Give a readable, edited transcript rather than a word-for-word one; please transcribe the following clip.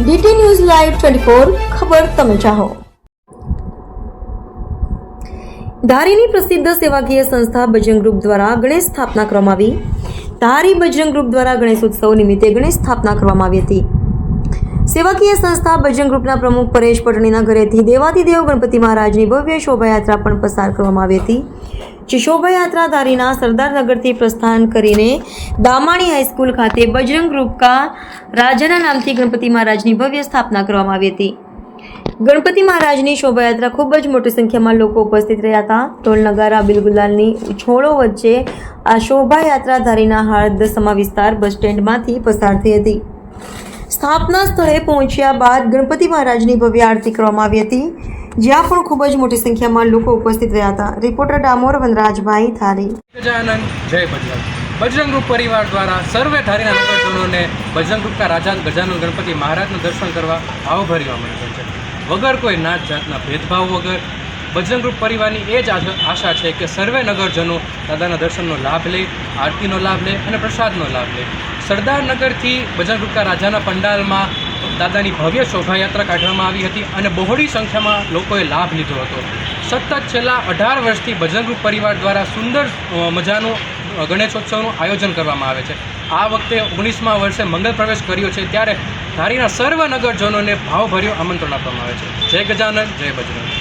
DT news live 24 ખબર તમે ચાહો। ધારીની પ્રસિદ્ધ સેવાકીય સંસ્થા બજરંગ ગ્રુપ દ્વારા ગણેશ સ્થાપના કરવામાં આવી। ધારી બજરંગ ગ્રુપ દ્વારા ગણેશોત્સવ નિમિત્તે ગણેશ સ્થાપના કરવામાં આવી હતી। સેવાકીય સંસ્થા બજરંગ ગ્રુપના પ્રમુખ પરેશ પટણીના ઘરેથી દેવાધિદેવ ગણપતિ મહારાજની ભવ્ય શોભાયાત્રા પણ પસાર કરવામાં આવી હતી। જે શોભાયાત્રા ધારીના સરદારનગરથી પ્રસ્થાન કરીને દામાણી હાઈસ્કૂલ ખાતે બજરંગ ગ્રુપ કા રાજાના નામથી ગણપતિ મહારાજની ભવ્ય સ્થાપના કરવામાં આવી હતી। ગણપતિ મહારાજની શોભાયાત્રા ખૂબ જ મોટી સંખ્યામાં લોકો ઉપસ્થિત રહ્યા હતા। ઢોલ નગારા બિલગુલાલની ઉછોળો વચ્ચે આ શોભાયાત્રા ધારીના હાર્દસમા વિસ્તાર બસ સ્ટેન્ડમાંથી પસાર થઈ હતી। સ્થાપના સ્થળે પહોંચ્યા બાદ ગણપતિ મહારાજની ભવ્ય આરતી કરવામાં આવી હતી, જ્યાં પણ ખૂબ જ મોટી સંખ્યામાં લોકો ઉપસ્થિત રહ્યા હતા। રિપોર્ટર ડામોર વનરાજભાઈ ધારી। ગજાનન જય બજરંગ। બજરંગ ગ્રુપ પરિવાર દ્વારા સર્વે ધારીના નગરજનોને બજરંગ ગ્રુપ કા રાજા ગજાનન ગણપતિ મહારાજનું દર્શન કરવા ભાવભર્યું આમંત્રણ છે। વગર કોઈ નાત જાતના ભેદભાવ વગર બજરંગ ગ્રુપ પરિવારની એ જ આશા છે કે સર્વે નગરજનો દાદાના દર્શનનો લાભ લે, આરતીનો લાભ લે અને પ્રસાદનો લાભ લે। સરદારનગરથી બજરંગ ગ્રુપ કા રાજાના પંડાલમાં દાદાની ભવ્ય શોભાયાત્રા કાઢવામાં આવી હતી અને બહોળી સંખ્યામાં લોકોએ લાભ લીધો હતો। સતત છેલ્લા 18 વર્ષથી બજરંગ ગ્રુપ પરિવાર દ્વારા સુંદર મજાનું ગણેશોત્સવનું આયોજન કરવામાં આવે છે। આ વખતે 19મા વર્ષે મંગલ પ્રવેશ કર્યો છે, ત્યારે ધારીના સર્વ નગરજનોને ભાવભર્યું આમંત્રણ આપવામાં આવે છે। જય ગજાનન જય બજરંગ।